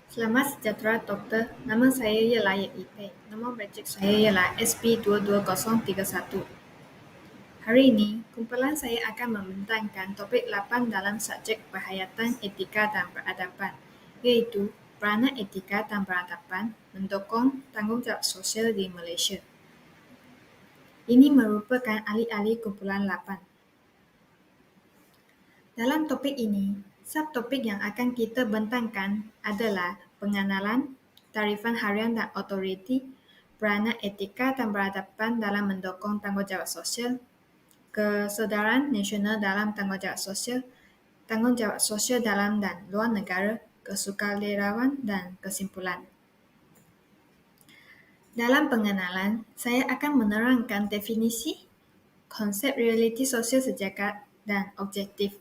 Selamat sejahtera, Doktor. Nama saya ialah Ipei. Nombor bajet saya ialah SP22031. Hari ini, kumpulan saya akan membentangkan topik 8 dalam subjek Perhayatan Etika dan Peradaban, iaitu peranan etika dan peradaban mendukung tanggungjawab sosial di Malaysia. Ini merupakan alih-alih kumpulan 8. Dalam topik ini, subtopik yang akan kita bentangkan adalah pengenalan, tarifan harian dan otoriti, peranan etika dan peradaban dalam mendukung tanggungjawab sosial, kesedaran nasional dalam tanggungjawab sosial dalam dan luar negara, kesukarelawan dan kesimpulan. Dalam pengenalan, saya akan menerangkan definisi, konsep realiti sosial sejagat dan objektif.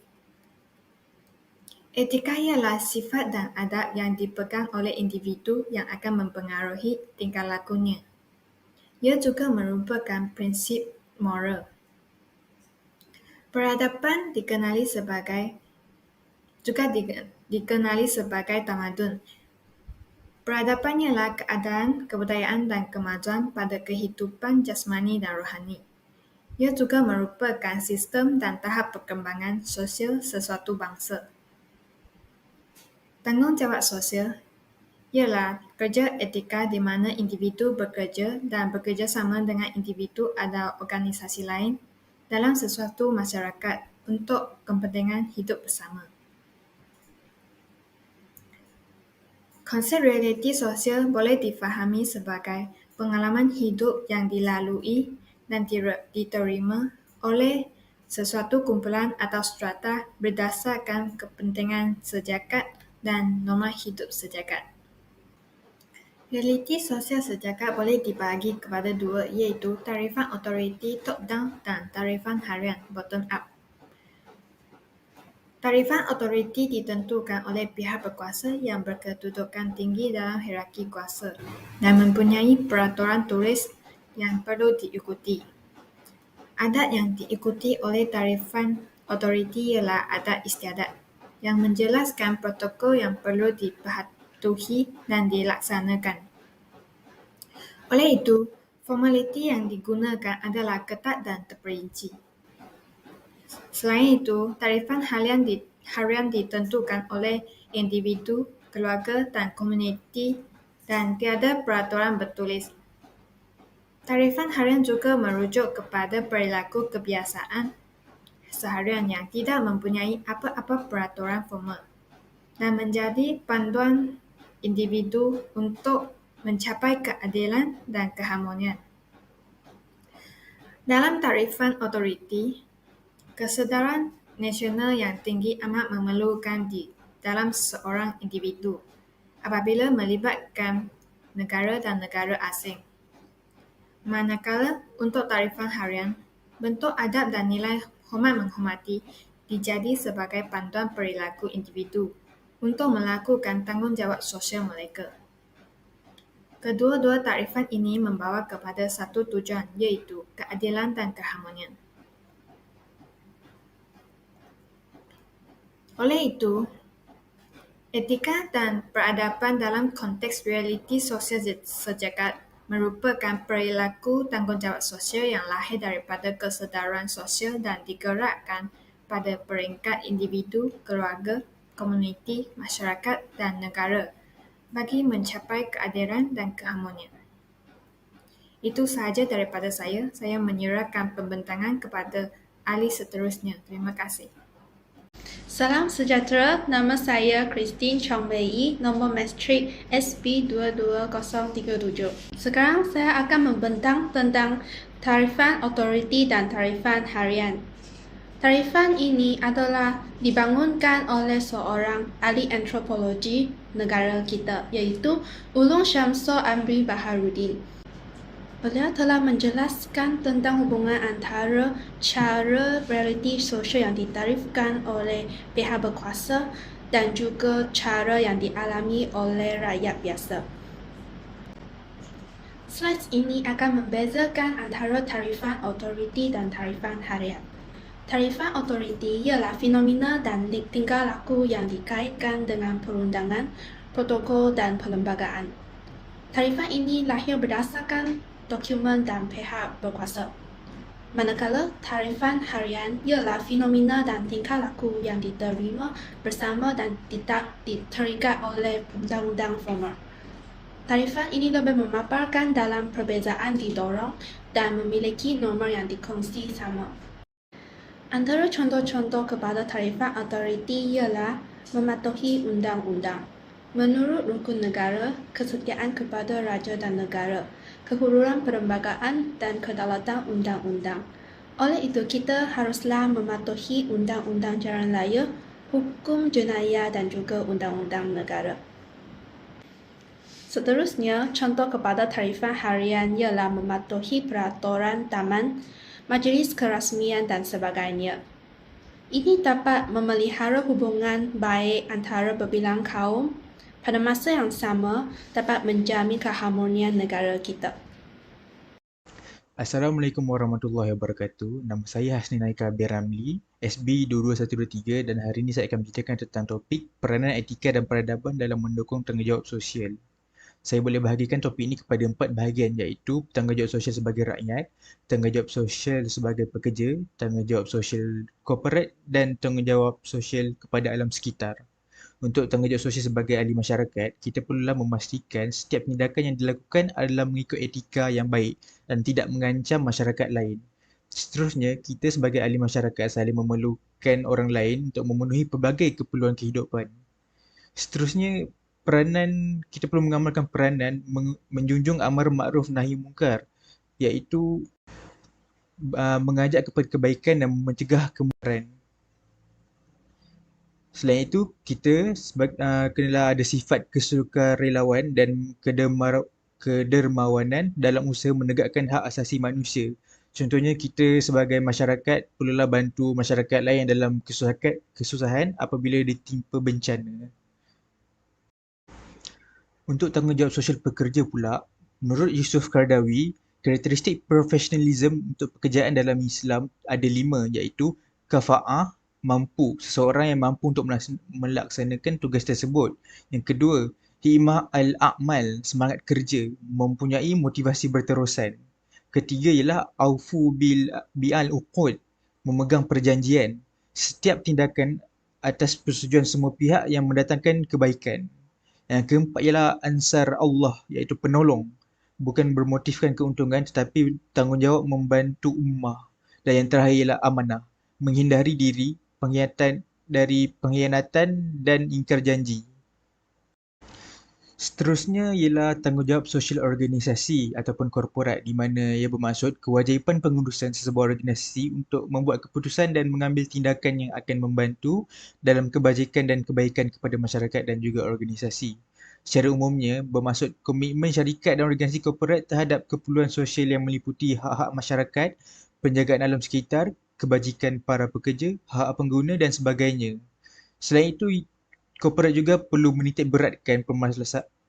Etika ialah sifat dan adab yang dipegang oleh individu yang akan mempengaruhi tingkah lakunya. Ia juga merupakan prinsip moral. Peradaban dikenali sebagai tamadun. Peradaban ialah keadaan, kebudayaan dan kemajuan pada kehidupan jasmani dan rohani. Ia juga merupakan sistem dan tahap perkembangan sosial sesuatu bangsa. Tanggungjawab sosial ialah kerja etika di mana individu bekerja dan bekerjasama dengan individu atau organisasi lain dalam sesuatu masyarakat untuk kepentingan hidup bersama. Konsep realiti sosial boleh difahami sebagai pengalaman hidup yang dilalui dan diterima oleh sesuatu kumpulan atau strata berdasarkan kepentingan sejagat dan norma hidup sejagat. Realiti sosial sejagat boleh dibagi kepada dua, iaitu tarifan otoriti top-down dan tarifan harian bottom-up. Tarifan otoriti ditentukan oleh pihak berkuasa yang berkedudukan tinggi dalam hierarki kuasa dan mempunyai peraturan tulis yang perlu diikuti. Adat yang diikuti oleh tarifan otoriti ialah adat istiadat yang menjelaskan protokol yang perlu dipatuhi dan dilaksanakan. Oleh itu, formaliti yang digunakan adalah ketat dan terperinci. Selain itu, tarifan harian ditentukan oleh individu, keluarga dan komuniti dan tiada peraturan bertulis. Tarifan harian juga merujuk kepada perilaku kebiasaan seharian yang tidak mempunyai apa-apa peraturan formal dan menjadi panduan individu untuk mencapai keadilan dan keharmonian. Dalam tarifan otoriti, kesedaran nasional yang tinggi amat memerlukan di dalam seorang individu apabila melibatkan negara dan negara asing. Manakala untuk tarifan harian, bentuk adab dan nilai hormat menghormati dijadi sebagai panduan perilaku individu untuk melakukan tanggungjawab sosial mereka. Kedua-dua tarifan ini membawa kepada satu tujuan, iaitu keadilan dan keharmonian. Oleh itu, etika dan peradaban dalam konteks realiti sosial sejagat merupakan perilaku tanggungjawab sosial yang lahir daripada kesedaran sosial dan digerakkan pada peringkat individu, keluarga, komuniti, masyarakat dan negara bagi mencapai keadilan dan keharmonian. Itu sahaja daripada saya. Saya menyerahkan pembentangan kepada ahli seterusnya. Terima kasih. Salam sejahtera, nama saya Christine Chong Wei, nombor matrik SP22037. Sekarang saya akan membentang tentang tarifan otoriti dan tarifan harian. Tarifan ini adalah dibangunkan oleh seorang ahli antropologi negara kita, iaitu Ulung Syamsul Amri Baharudin. Beliau telah menjelaskan tentang hubungan antara cara realiti sosial yang ditarifkan oleh pihak berkuasa dan juga cara yang dialami oleh rakyat biasa. Slide ini akan membezakan antara tarifan otoriti dan tarifan harian. Tarifan otoriti ialah fenomena dan tingkah laku yang dikaitkan dengan perundangan, protokol dan perlembagaan. Tarifan ini lahir berdasarkan dokumen dan pihak berkuasa. Manakala tarifan harian ialah fenomena dan tingkah laku yang diterima bersama dan tidak terikat oleh undang-undang formal. Tarifan ini lebih memaparkan dalam perbezaan didorong dan memiliki norma yang dikongsi sama. Antara contoh-contoh kepada tarifan autoriti ialah mematuhi undang-undang. Menurut rukun negara, kesetiaan kepada raja dan negara, kehuluran perlembagaan dan kedaulatan undang-undang. Oleh itu, kita haruslah mematuhi undang-undang jalan raya, hukum jenayah dan juga undang-undang negara. Seterusnya, contoh kepada tarifan harian ialah mematuhi peraturan taman, majlis kerasmian dan sebagainya. Ini dapat memelihara hubungan baik antara berbilang kaum, pada masa yang sama dapat menjamin keharmonian negara kita. Assalamualaikum warahmatullahi wabarakatuh. Nama saya Hasni Naika bin Ramli, SB 22123 dan hari ini saya akan menceritakan tentang topik peranan etika dan peradaban dalam mendukung tanggungjawab sosial. Saya boleh bahagikan topik ini kepada 4 bahagian iaitu tanggungjawab sosial sebagai rakyat, tanggungjawab sosial sebagai pekerja, tanggungjawab sosial korporat dan tanggungjawab sosial kepada alam sekitar. Untuk tanggungjawab sosial sebagai ahli masyarakat, kita perlulah memastikan setiap tindakan yang dilakukan adalah mengikut etika yang baik dan tidak mengancam masyarakat lain. Seterusnya, kita sebagai ahli masyarakat saling memerlukan orang lain untuk memenuhi pelbagai keperluan kehidupan. Seterusnya, kita perlu mengamalkan peranan menjunjung amar makruf nahi mungkar, iaitu mengajak kepada kebaikan dan mencegah kemungkaran. Selain itu, kita kenalah ada sifat kesukarelawan dan kedermawanan dalam usaha menegakkan hak asasi manusia. Contohnya, kita sebagai masyarakat perlulah bantu masyarakat lain dalam kesusahan apabila ditimpa bencana. Untuk tanggungjawab sosial pekerja pula, menurut Yusuf Qaradawi, karakteristik profesionalism untuk pekerjaan dalam Islam ada 5 iaitu kafa'ah, mampu, seseorang yang mampu untuk melaksanakan tugas tersebut. Yang kedua, himah al-a'mal, semangat kerja, mempunyai motivasi berterusan. Ketiga ialah aufu bi'al uqud, memegang perjanjian. Setiap tindakan atas persetujuan semua pihak yang mendatangkan kebaikan. Yang keempat ialah ansar Allah, iaitu penolong. Bukan bermotifkan keuntungan tetapi tanggungjawab membantu ummah. Dan yang terakhir ialah amanah, menghindari diri dari pengkhianatan dan ingkar janji. Seterusnya ialah tanggungjawab sosial organisasi ataupun korporat di mana ia bermaksud kewajipan pengurusan sesebuah organisasi untuk membuat keputusan dan mengambil tindakan yang akan membantu dalam kebajikan dan kebaikan kepada masyarakat dan juga organisasi. Secara umumnya, bermaksud komitmen syarikat dan organisasi korporat terhadap keperluan sosial yang meliputi hak-hak masyarakat, penjagaan alam sekitar, kebajikan para pekerja, hak pengguna dan sebagainya. Selain itu, korporat juga perlu menitik beratkan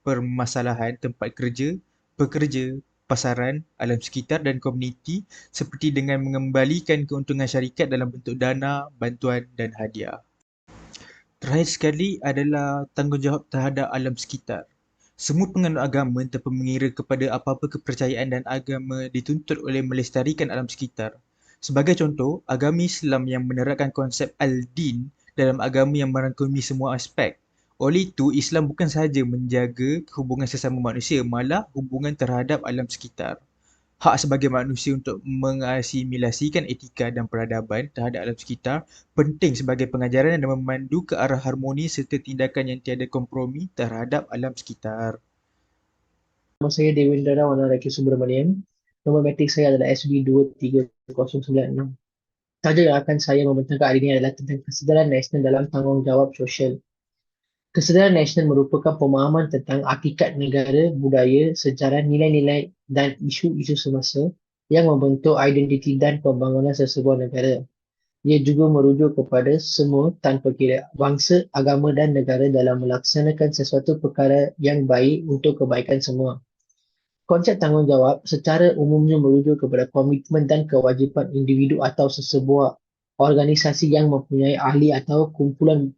permasalahan tempat kerja, pekerja, pasaran, alam sekitar dan komuniti seperti dengan mengembalikan keuntungan syarikat dalam bentuk dana, bantuan dan hadiah. Terakhir sekali adalah tanggungjawab terhadap alam sekitar. Semua penganut agama tanpa mengira kepada apa-apa kepercayaan dan agama dituntut oleh melestarikan alam sekitar. Sebagai contoh, agama Islam yang menerapkan konsep al-din dalam agama yang merangkumi semua aspek. Oleh itu, Islam bukan sahaja menjaga hubungan sesama manusia, malah hubungan terhadap alam sekitar. Hak sebagai manusia untuk mengasimilasikan etika dan peradaban terhadap alam sekitar penting sebagai pengajaran dan memandu ke arah harmoni serta tindakan yang tiada kompromi terhadap alam sekitar. Nama saya Dewendra Wanaraki Subramanian. Nombor metrik saya adalah SB 23096. Sahaja yang akan saya membentangkan hari ini adalah tentang kesedaran nasional dalam tanggungjawab sosial. Kesedaran nasional merupakan pemahaman tentang hakikat negara, budaya, sejarah, nilai-nilai dan isu-isu semasa yang membentuk identiti dan pembangunan sesebuah negara. Ia juga merujuk kepada semua tanpa kira bangsa, agama dan negara dalam melaksanakan sesuatu perkara yang baik untuk kebaikan semua. Konsep tanggungjawab secara umumnya merujuk kepada komitmen dan kewajipan individu atau sesebuah organisasi yang mempunyai ahli atau kumpulan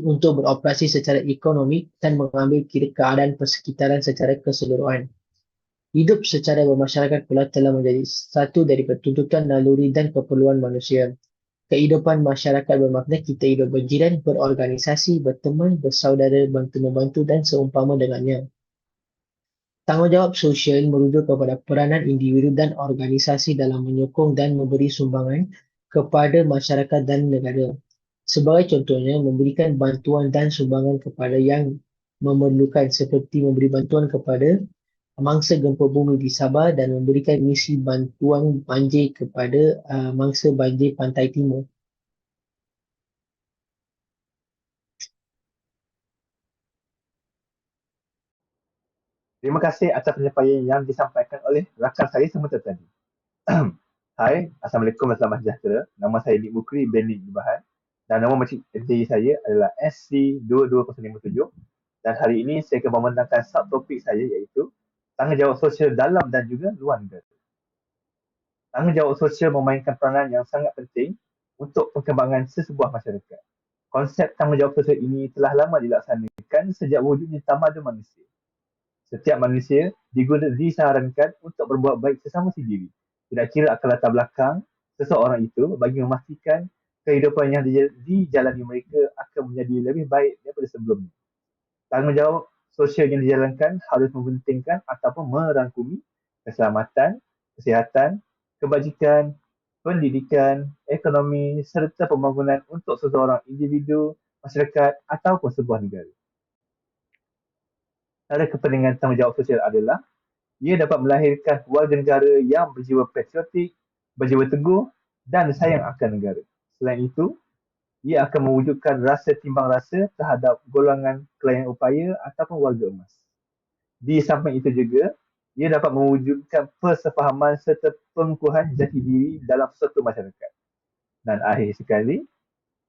untuk beroperasi secara ekonomi dan mengambil kira keadaan persekitaran secara keseluruhan. Hidup secara bermasyarakat pula telah menjadi satu daripada tuntutan naluri dan keperluan manusia. Kehidupan masyarakat bermakna kita hidup berjiran, berorganisasi, berteman, bersaudara, bantu-membantu dan seumpama dengannya. Tanggungjawab sosial merujuk kepada peranan individu dan organisasi dalam menyokong dan memberi sumbangan kepada masyarakat dan negara. Sebagai contohnya, memberikan bantuan dan sumbangan kepada yang memerlukan seperti memberi bantuan kepada mangsa gempa bumi di Sabah dan memberikan misi bantuan banjir kepada mangsa banjir pantai timur. Terima kasih atas penyampaian yang disampaikan oleh rakan saya sebentar tadi. Hai, Assalamualaikum dan selamat sejahtera. Nama saya Nik Mukri bin Ibahan dan nama mencik NTI saya adalah SC22057 dan hari ini saya akan membentangkan subtopik saya iaitu tanggungjawab sosial dalam dan juga luar negara. Tanggungjawab sosial memainkan peranan yang sangat penting untuk perkembangan sesebuah masyarakat. Konsep tanggungjawab sosial ini telah lama dilaksanakan sejak wujudnya tamadun manusia. Setiap manusia disarankan untuk berbuat baik sesama sendiri. Tidak kira akal latar belakang seseorang itu bagi memastikan kehidupan yang dijalani mereka akan menjadi lebih baik daripada sebelumnya. Tanggungjawab sosial yang dijalankan harus mementingkan ataupun merangkumi keselamatan, kesihatan, kebajikan, pendidikan, ekonomi serta pembangunan untuk seseorang individu, masyarakat ataupun sebuah negara. Cara kepentingan tanggungjawab sosial adalah ia dapat melahirkan warga negara yang berjiwa patriotik, berjiwa teguh dan sayang akan negara. Selain itu, ia akan mewujudkan rasa timbang rasa terhadap golongan kelainan upaya ataupun warga emas. Di samping itu juga, ia dapat mewujudkan persefahaman serta pengukuhan jati diri dalam suatu masyarakat. Dan akhir sekali,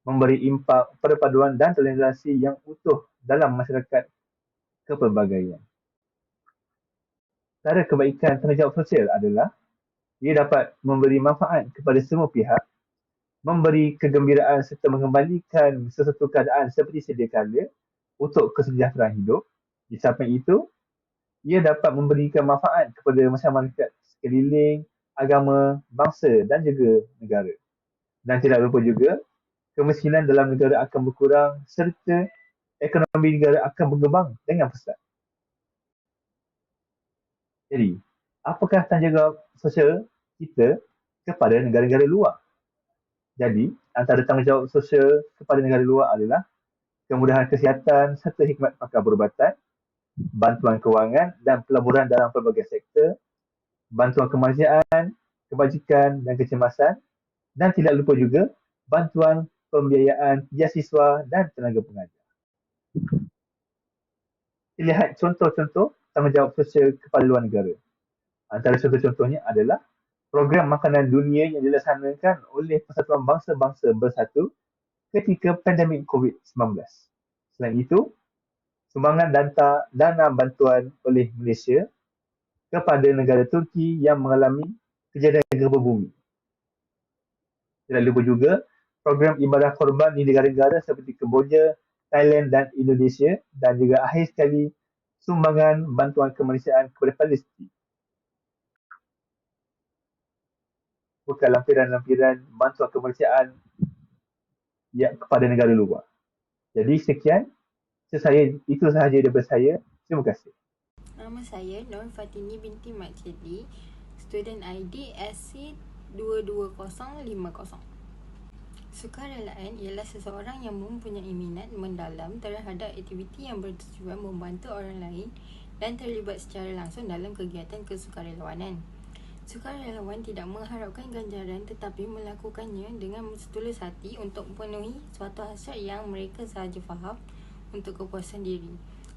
memberi impak perpaduan dan toleransi yang utuh dalam masyarakat kepelbagaian. Cara kebaikan tanggungjawab sosial adalah ia dapat memberi manfaat kepada semua pihak, memberi kegembiraan serta mengembalikan sesuatu keadaan seperti sedia kala untuk kesejahteraan hidup. Di samping itu, ia dapat memberikan manfaat kepada masyarakat sekeliling, agama, bangsa dan juga negara. Dan tidak lupa juga, kemiskinan dalam negara akan berkurang serta ekonomi negara akan berkembang dengan pesat. Jadi, apakah tanggungjawab sosial kita kepada negara-negara luar? Jadi, antara tanggungjawab sosial kepada negara luar adalah kemudahan kesihatan serta hikmat pakar perubatan, bantuan kewangan dan pelaburan dalam pelbagai sektor, bantuan kemanusiaan, kebajikan dan kecemasan, dan tidak lupa juga bantuan pembiayaan beasiswa dan tenaga pengajar. Lihat contoh-contoh tanggungjawab sosial kepada luar negara. Antara contoh-contohnya adalah program makanan dunia yang dilaksanakan oleh Persatuan Bangsa-Bangsa Bersatu ketika pandemik COVID-19. Selain itu, sumbangan dana bantuan oleh Malaysia kepada negara Turki yang mengalami kejadian gempa bumi. Tidak lupa juga program ibadah korban di negara-negara seperti Kemboja, Thailand dan Indonesia dan juga akhir sekali sumbangan bantuan kemanusiaan kepada Palestin. Bukan lampiran-lampiran bantuan kemanusiaan kepada negara luar. Jadi sekian, itu sahaja daripada saya. Terima kasih. Nama saya Nur Fatini binti Mat Cedi, student ID SC22050. Sukarelaan ialah seseorang yang mempunyai minat mendalam terhadap aktiviti yang bertujuan membantu orang lain dan terlibat secara langsung dalam kegiatan kesukarelawanan. Sukarelawan tidak mengharapkan ganjaran tetapi melakukannya dengan setulus hati untuk memenuhi suatu hasrat yang mereka sahaja faham untuk kepuasan diri.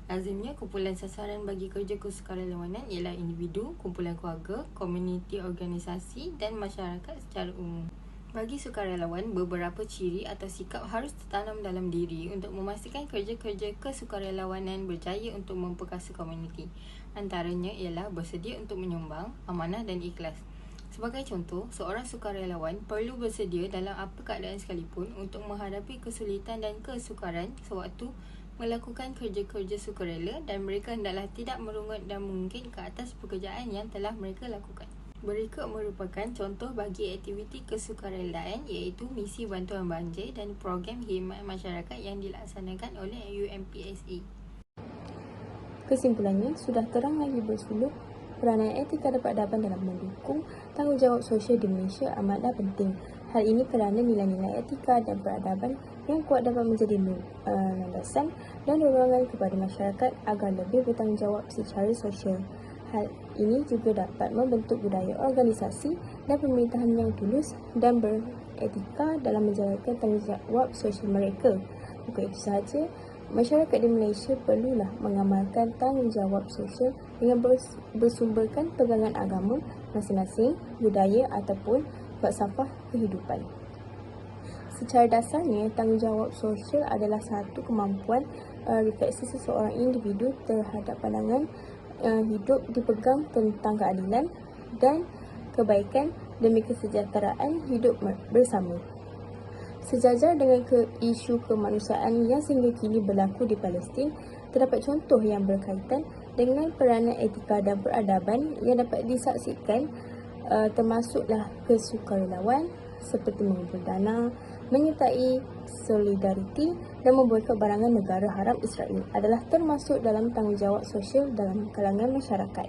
Lazimnya, kumpulan sasaran bagi kerja kesukarelawanan ialah individu, kumpulan keluarga, komuniti organisasi dan masyarakat secara umum. Bagi sukarelawan, beberapa ciri atau sikap harus tertanam dalam diri untuk memastikan kerja-kerja kesukarelawanan berjaya untuk memperkasa komuniti. Antaranya ialah bersedia untuk menyumbang, amanah dan ikhlas. Sebagai contoh, seorang sukarelawan perlu bersedia dalam apa keadaan sekalipun untuk menghadapi kesulitan dan kesukaran sewaktu melakukan kerja-kerja sukarela, dan mereka hendaklah tidak merungut dan mengungkit ke atas pekerjaan yang telah mereka lakukan. Berikut merupakan contoh bagi aktiviti kesukarelaan, iaitu misi bantuan banjir dan program khidmat masyarakat yang dilaksanakan oleh UMPSA. Kesimpulannya, sudah terang lagi bersuluk, peranan etika dan peradaban dalam mendukung tanggungjawab sosial di Malaysia amatlah penting. Hal ini kerana nilai-nilai etika dan peradaban yang kuat dapat menjadi landasan dan dorongan kepada masyarakat agar lebih bertanggungjawab secara sosial. Hal ini juga dapat membentuk budaya organisasi dan pemerintahan yang tulus dan beretika dalam menjalankan tanggungjawab sosial mereka. Bukan itu sahaja, masyarakat di Malaysia perlulah mengamalkan tanggungjawab sosial dengan bersumberkan pegangan agama masing-masing, budaya ataupun falsafah kehidupan. Secara dasarnya, tanggungjawab sosial adalah satu kemampuan refleksi seseorang individu terhadap pandangan hidup dipegang tentang keadilan dan kebaikan demi kesejahteraan hidup bersama. Sejajar dengan isu kemanusiaan yang sehingga kini berlaku di Palestin, terdapat contoh yang berkaitan dengan peranan etika dan peradaban yang dapat disaksikan, termasuklah kesukarelawan seperti mengumpul dana, menyertai solidariti dan memboikot barangan negara haram Israel adalah termasuk dalam tanggungjawab sosial dalam kalangan masyarakat.